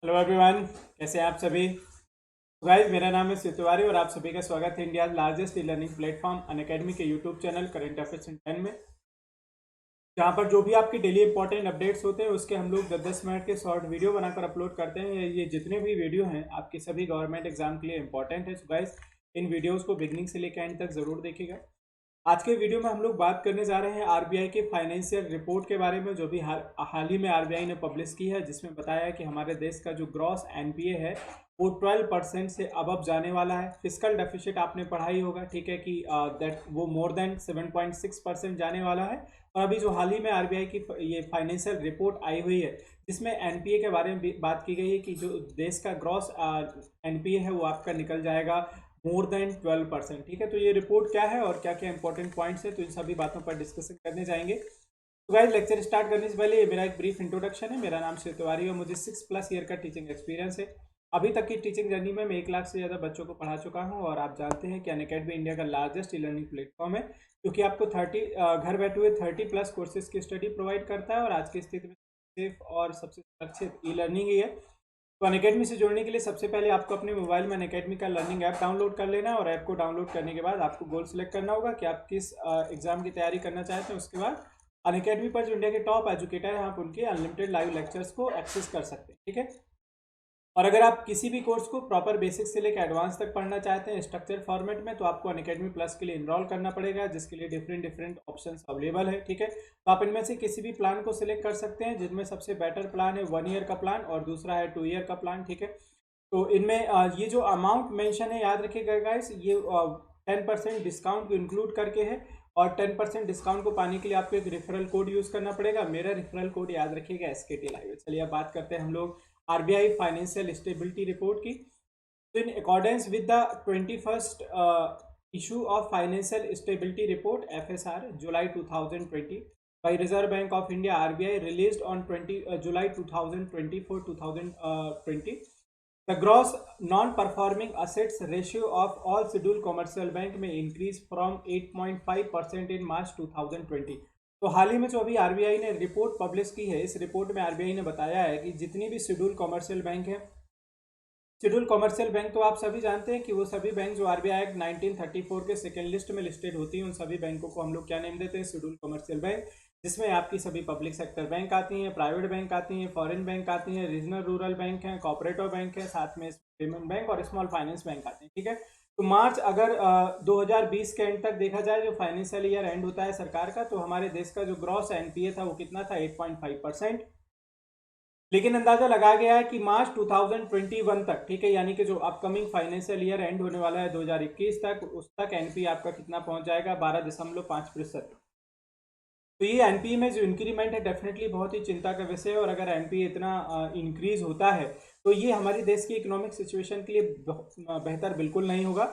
Hello everyone, कैसे हैं आप सभी। गाइस, मेरा नाम है शिव तिवारी और आप सभी का स्वागत है India largest e learning platform Unacademy के YouTube channel current affairs in 10 में, जहाँ पर जो भी आपके डेली इंपॉर्टेंट अपडेट्स होते हैं उसके हम लोग 10-10 मिनट के शॉर्ट वीडियो बनाकर अपलोड करते हैं। ये जितने भी वीडियो हैं आपके सभी गवर्नमेंट एग्जाम के लिए इंपॉर्टेंट है। सो गाइस, इन वीडियोज़ को बिगनिंग से लेकर एंड तक ज़रूर देखिएगा। आज के वीडियो में हम लोग बात करने जा रहे हैं आरबीआई के फाइनेंशियल रिपोर्ट के बारे में, जो भी हाल ही में आरबीआई ने पब्लिश की है, जिसमें बताया है कि हमारे देश का जो ग्रॉस एनपीए है वो 12% से अबव जाने वाला है। फिस्कल डेफिसिट आपने पढ़ा ही होगा, ठीक है, कि दैट वो मोर देन 7.6% जाने वाला है। और अभी जो हाल ही में आरबीआई की ये फाइनेंशियल रिपोर्ट आई हुई है, जिसमें एनपीए के बारे में बात की गई है कि जो देश का ग्रॉस एनपीए है वो आपका निकल जाएगा मोर देन 12%। ठीक है, तो ये रिपोर्ट क्या है और क्या क्या इंपॉर्टेंट पॉइंट्स है, तो इन सभी बातों पर डिस्कशन करने जाएंगे। तो गाइस, लेक्चर स्टार्ट करने से पहले ये मेरा एक ब्रीफ इंट्रोडक्शन है। मेरा नाम शिव तिवारी और मुझे 6+ ईयर का टीचिंग एक्सपीरियंस है। अभी तक की टीचिंग जर्नी में मैं 1 लाख से ज़्यादा बच्चों को पढ़ा चुका हूँ। और आप जानते हैं कि अनअकैडमी इंडिया का लार्जेस्ट ई लर्निंग प्लेटफॉर्म है, क्योंकि आपको 30 घर बैठे हुए 30+ कोर्सेज की स्टडी प्रोवाइड करता है। और आज की स्थिति में सेफ और सबसे सुरक्षित ई लर्निंग ही है। तो अनअकैडमी से जुड़ने के लिए सबसे पहले आपको अपने मोबाइल में अनअकैडमी का लर्निंग ऐप डाउनलोड कर लेना है। और ऐप को डाउनलोड करने के बाद आपको गोल सेलेक्ट करना होगा कि आप किस एग्जाम की तैयारी करना चाहते हैं। उसके बाद अनअकैडमी पर जो इंडिया के टॉप एजुकेटर हैं, आप उनके अनलिमिटेड लाइव लेक्चर्स को एक्सेस कर सकते हैं। ठीक है, और अगर आप किसी भी कोर्स को प्रॉपर बेसिक से लेकर एडवांस तक पढ़ना चाहते हैं स्ट्रक्चर फॉर्मेट में, तो आपको अनअकैडमी प्लस के लिए इनरोल करना पड़ेगा, जिसके लिए डिफरेंट ऑप्शंस अवेलेबल है। ठीक है, तो आप इनमें से किसी भी प्लान को सिलेक्ट कर सकते हैं, जिनमें सबसे बेटर प्लान है 1 ईयर का प्लान और दूसरा है 2 ईयर का प्लान। ठीक है, तो इनमें ये जो अमाउंट मेंशन है, याद रखिएगा गाइस, ये 10% डिस्काउंट को इंक्लूड करके है। और 10% डिस्काउंट को पाने के लिए आपको एक रेफरल कोड यूज़ करना पड़ेगा। मेरा रेफरल कोड याद रखिएगा, SKT लाइव। चलिए अब बात करते हैं हम लोग आरबीआई फाइनेंशियल स्टेबिलिटी रिपोर्ट की। तो in accordance with the 21st issue of financial stability report FSR July 2020 by Reserve Bank of India RBI released on July 2020, the gross non-performing assets ratio of all scheduled commercial bank में increase from 8.5% in March 2020। तो हाल ही में जो अभी RBI ने report publish की है, इस report में आरबीआई ने बताया है कि जितनी भी शेड्यूल कॉमर्शियल बैंक है, शेड्यूल कॉमर्शियल बैंक तो आप सभी जानते हैं कि वो सभी बैंक जो आरबीआई एक्ट 1934 के सेकेंड लिस्ट में लिस्टेड होती हैं, उन सभी बैंकों को हम लोग क्या नेम देते हैं, शेड्यूल कॉमर्शियल बैंक, जिसमें आपकी सभी पब्लिक सेक्टर बैंक आती हैं, प्राइवेट बैंक आती हैं, फॉरेन बैंक आती हैं, रीजनल रूरल बैंक हैं, कोऑपरेटिव बैंक है, साथ में पेमेंट बैंक और स्मॉल फाइनेंस बैंक आते हैं। ठीक है, तो मार्च अगर 2020 के एंड तक देखा जाए, जो फाइनेंशियल ईयर एंड होता है सरकार का, तो हमारे देश का जो ग्रॉस एनपीए था वो कितना था, 8.5%। लेकिन अंदाजा लगाया गया है कि मार्च 2021 तक, ठीक है, यानी कि जो अपकमिंग फाइनेंशियल ईयर एंड होने वाला है 2021 तक, उस तक एनपी आपका कितना पहुंच जाएगा, 12.5%। तो ये एनपी में जो इंक्रीमेंट है डेफिनेटली बहुत ही चिंता का विषय है। और अगर एनपी इतना इंक्रीज होता है तो ये हमारे देश की इकोनॉमिक सिचुएशन के लिए बेहतर बिल्कुल नहीं होगा।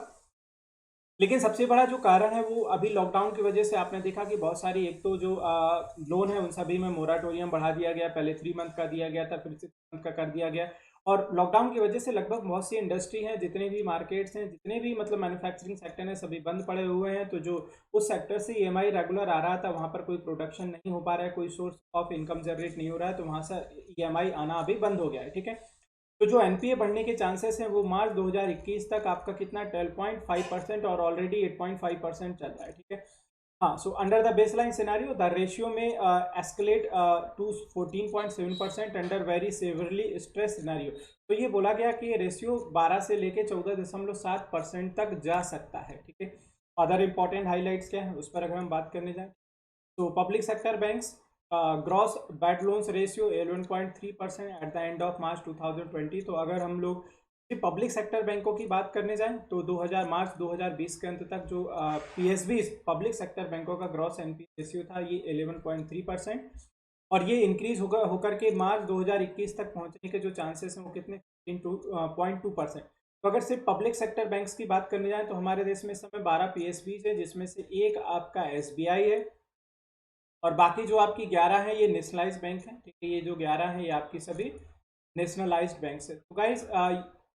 लेकिन सबसे बड़ा जो कारण है वो अभी लॉकडाउन की वजह से आपने देखा कि बहुत सारी, एक तो जो लोन है उन सभी में मोराटोरियम बढ़ा दिया गया, पहले 3 मंथ का दिया गया था, फिर 6 मंथ का कर दिया गया। और लॉकडाउन की वजह से लगभग बहुत सी इंडस्ट्री हैं, जितने भी मार्केट्स हैं, जितने भी मतलब मैन्युफैक्चरिंग सेक्टर हैं, सभी बंद पड़े हुए हैं। तो जो उस सेक्टर से ईएमआई रेगुलर आ रहा था, वहाँ पर कोई प्रोडक्शन नहीं हो पा रहा है, कोई सोर्स ऑफ इनकम जनरेट नहीं हो रहा है, तो वहाँ से ईएमआई आना अभी बंद हो गया है। ठीक है, तो जो एनपीए बढ़ने के चांसेस हैं वो मार्च 2021 तक आपका कितना 12.5% और ऑलरेडी 8.5% चल रहा है। ठीक है, हाँ, so under the baseline scenario the ratio में escalate to 14.7% under very severely stress scenario. तो ये बोला गया कि ये रेशियो 12 से लेके 14.7% तक जा सकता है। ठीक है, अदर इंपॉर्टेंट हाईलाइट्स क्या है उस पर अगर हम बात करने जाएं, तो public sector banks gross bad loans ratio 11.3% at the end of March 2020। तो अगर हम लोग पब्लिक सेक्टर बैंकों की बात करने जाएं तो मार्च 2020 के अंत तक जो पीएसबी पब्लिक सेक्टर बैंकों का ग्रॉस एनपी रेशियो था ये 11.3%। और ये इंक्रीज होकर के मार्च 2021 तक पहुंचने के जो चांसेस हैं वो कितने 0.2%। तो अगर सिर्फ पब्लिक सेक्टर बैंक्स की बात करने जाए तो हमारे देश में इस समय 12 पीएसबी है, जिसमें से एक आपका एसबीआई है और बाकी जो आपकी 11 है ये नेशनलाइज बैंक है। ठीक है, ये जो 11 है ये आपकी सभी नेशनलाइज्ड बैंक है। तो गाइज,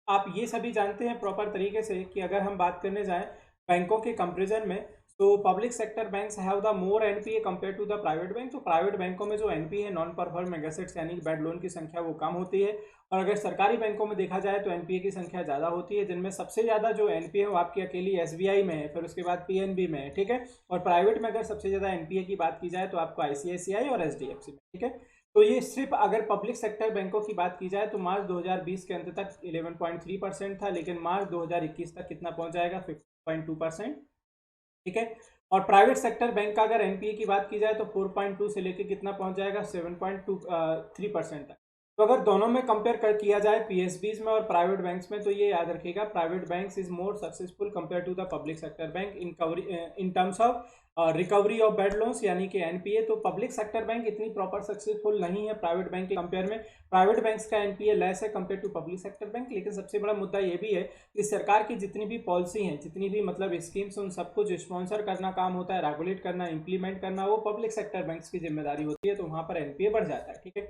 आप ये सभी जानते हैं प्रॉपर तरीके से कि अगर हम बात करने जाएं बैंकों के कंपेरिजन में, तो public sector banks have the more NPA compare to the private bank. तो प्राइवेट बैंकों में जो एनपीए है, नॉन परफॉर्मिंग एसेट्स यानी कि बैड लोन की संख्या वो कम होती है, और अगर सरकारी बैंकों में देखा जाए तो एनपीए की संख्या ज़्यादा होती है, जिनमें सबसे ज़्यादा जो एनपीए है वो आपकी अकेली एसबीआई में है, फिर उसके बाद पीएनबी में है, ठीक है। और प्राइवेट में अगर सबसे ज़्यादा एनपीए की बात की जाए तो आपको आईसीआईसीआई और एचडीएफसी में, ठीक है। तो ये सिर्फ अगर पब्लिक सेक्टर बैंकों की बात की जाए तो मार्च 2020 के अंत तक 11.3% था, लेकिन मार्च 2021 तक कितना पहुंच जाएगा, 50.2%, ठीक है। और प्राइवेट सेक्टर बैंक का अगर एनपीए की बात की जाए तो 4.2 से लेके कितना पहुंच जाएगा, 7.3% तक। तो अगर दोनों में कंपेयर कर किया जाए पीएसबीज में और प्राइवेट बैंक्स में, तो ये याद रखिएगा, private banks is more successful compare to the public sector bank in terms of recovery of bad loans यानी कि एनपीए। तो पब्लिक सेक्टर बैंक इतनी प्रॉपर सक्सेसफुल नहीं है प्राइवेट बैंक के कंपेयर में। प्राइवेट बैंक्स का एनपीए लेस है compare to public sector bank. लेकिन सबसे बड़ा मुद्दा ये भी है कि सरकार की जितनी भी पॉलिसी हैं, जितनी भी मतलब स्कीम्स, उन सबको जो स्पॉन्सर करना काम होता है, रेगुलेट करना, इंप्लीमेंट करना, वो पब्लिक सेक्टर बैंक्स की जिम्मेदारी होती है, तो वहाँ पर एनपीए बढ़ जाता है, ठीक है।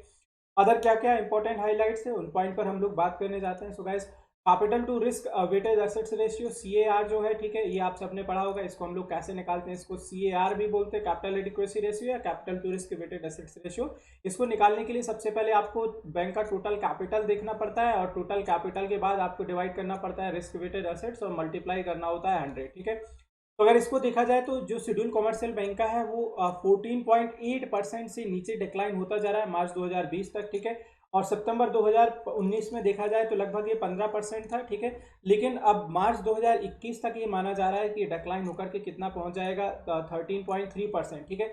अदर क्या क्या इंपॉर्टेंट हाईलाइट्स है उन पॉइंट पर हम लोग बात करने जाते हैं। So guys, capital to risk weighted assets ratio CAR जो है, ठीक है, ये आप सबने पढ़ा होगा। इसको हम लोग कैसे निकालते हैं, इसको सीएआर भी बोलते हैं, कैपिटल एडिक्वेसी रेशियो या capital to risk weighted assets ratio. इसको निकालने के लिए सबसे पहले आपको बैंक का टोटल कैपिटल देखना पड़ता है, और टोटल कैपिटल के बाद आपको डिवाइड करना पड़ता है रिस्क वेटेड एसेट्स और मल्टीप्लाई करना होता है 100, ठीक है। तो अगर इसको देखा जाए तो जो शेड्यूल कॉमर्शियल बैंक का है वो 14.8% से नीचे डिक्लाइन होता जा रहा है मार्च 2020 तक, ठीक है। और सितंबर 2019 में देखा जाए तो लगभग ये 15% था, ठीक है। लेकिन अब मार्च 2021 तक ये माना जा रहा है कि डिक्लाइन होकर के कितना पहुंच जाएगा, 13.3%, ठीक है।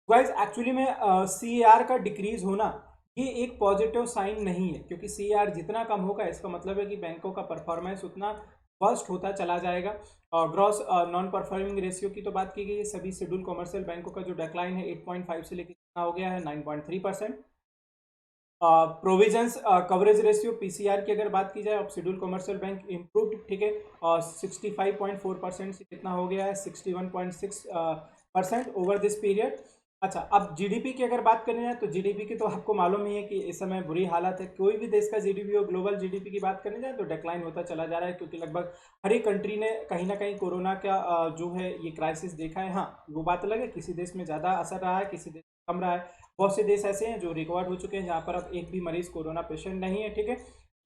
गाइस, एक्चुअली में सीआर का डिक्रीज होना ये एक पॉजिटिव साइन नहीं है, क्योंकि सीआर जितना कम होगा इसका मतलब है कि बैंकों का परफॉर्मेंस उतना वर्स्ट होता चला जाएगा। ग्रॉस नॉन परफॉर्मिंग रेशियो की तो बात की गई है, सभी शेड्यूल कॉमर्शियल बैंकों का जो डिक्लाइन है 8.5 से लेकर कितना हो गया है, 9.3%। प्रोविजंस कवरेज रेशियो पीसीआर की अगर बात की जाए, अब शेड्यूल कॉमर्शियल बैंक इम्प्रूव्ड, ठीक है, और 65.4% से कितना हो गया है, 61.6% ओवर दिस पीरियड। अच्छा, अब जीडीपी की अगर बात करनी है तो जीडीपी की तो आपको मालूम ही है कि इस समय बुरी हालत है। कोई भी देश का जीडीपी हो, ग्लोबल जीडीपी की बात करने जाए तो डिक्लाइन होता चला जा रहा है, क्योंकि लगभग हर एक कंट्री ने कहीं ना कहीं कोरोना का जो है ये क्राइसिस देखा है। हाँ, वो बात अलग है, किसी देश में ज़्यादा असर रहा है, किसी देश में कम रहा है। बहुत से देश ऐसे हैं जो रिकवर हो चुके हैं, जहाँ पर अब एक भी मरीज कोरोना पेशेंट नहीं है, ठीक है।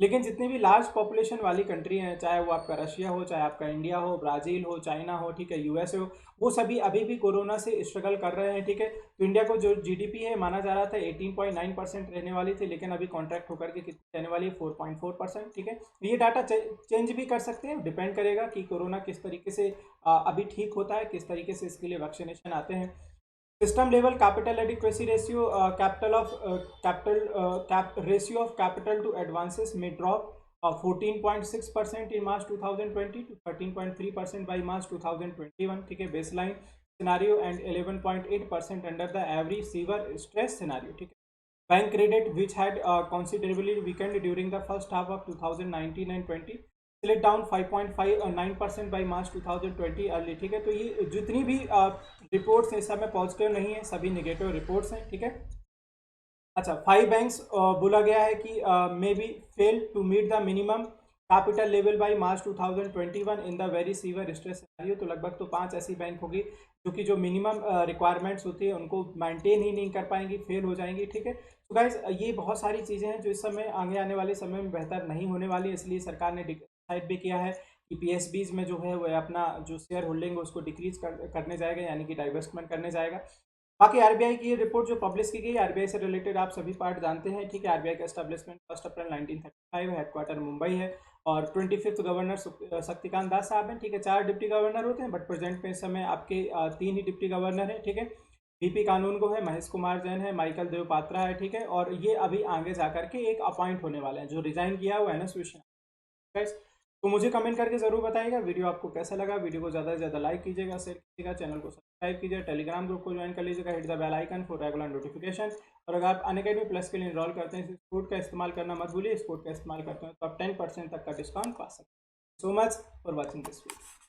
लेकिन जितनी भी लार्ज पॉपुलेशन वाली कंट्री हैं, चाहे वो आपका रशिया हो, चाहे आपका इंडिया हो, ब्राज़ील हो, चाइना हो, ठीक है, यूएसए हो, वो सभी अभी भी कोरोना से स्ट्रगल कर रहे हैं, ठीक है। तो इंडिया को जो जीडीपी है माना जा रहा था 18.9% रहने वाली थी, लेकिन अभी कॉन्ट्रैक्ट होकर के कितनी रहने वाली है, 4.4%, ठीक है। ये डाटा चेंज भी कर सकते हैं, डिपेंड करेगा कि कोरोना किस तरीके से अभी ठीक होता है, किस तरीके से इसके लिए वैक्सीनेशन आते हैं। System level capital adequacy ratio, ratio of capital to advances में drop 14.6% in March 2020 to 13.3% by March 2021, ठीक है, baseline scenario, and 11.8% under the average severe stress scenario, ठीक है। Bank credit which had considerably weakened during the first half of 2019 and 20 slit down 5.59% by March 2020 early, ठीक है। तो ये जितनी भी रिपोर्ट्स हैं सब में पॉजिटिव नहीं है, सभी नेगेटिव रिपोर्ट्स हैं, ठीक है। अच्छा, 5 बैंक्स बोला गया है कि may be fail to meet the minimum capital level by March 2021 in the very severe stress scenario. तो लगभग तो 5 ऐसी बैंक होगी जो कि जो मिनिमम रिक्वायरमेंट्स होती है उनको मेंटेन ही नहीं कर पाएंगी, फेल हो जाएंगी, ठीक है। तो गाइज, ये बहुत सारी चीज़ें हैं जो इस समय आगे आने वाले समय में बेहतर नहीं होने वाली, इसलिए सरकार ने डिसाइड भी किया है कि पीएसबीज में जो है वो अपना जो शेयर होल्डिंग है उसको डिक्रीज करने जाएगा, यानी कि डाइवर्समेंट करने जाएगा। बाकी आरबीआई की ये रिपोर्ट जो पब्लिश की गई, आरबीआई से रिलेटेड आप सभी पार्ट जानते हैं, ठीक है। आरबीआई का एस्टेब्लिशमेंट 1 अप्रैल 1935 है, हेडक्वार्टर मुंबई है, और 25th गवर्नर शक्तिकांत दास साहब हैं, ठीक है। 4 डिप्टी गवर्नर होते हैं, बट प्रेजेंट में इस समय आपके 3 ही डिप्टी गवर्नर हैं, ठीक है। बीपी कानूनगो है, महेश कुमार जैन है, माइकल देव पात्रा है, ठीक है। और ये अभी आगे जाकर के एक अपॉइंट होने वाले हैं, जो रिजाइन किया है वो एनएस विश्वनाथ। तो मुझे कमेंट करके जरूर बताइएगा वीडियो आपको कैसा लगा। वीडियो को ज़्यादा से ज़्यादा लाइक कीजिएगा, शेयर कीजिएगा, चैनल को सब्सक्राइब कीजिए, टेलीग्राम ग्रुप को ज्वाइन कर लीजिएगा, hit the bell icon for regular notification. और अगर आप अनअकैडमी प्लस के लिए इनरोल करते हैं, इस कोड का इस्तेमाल करना मत भूलिए। इस कोड का इस्तेमाल करते हैं तो आप 10% तक का डिस्काउंट पा सकते हैं। So much for watching this video.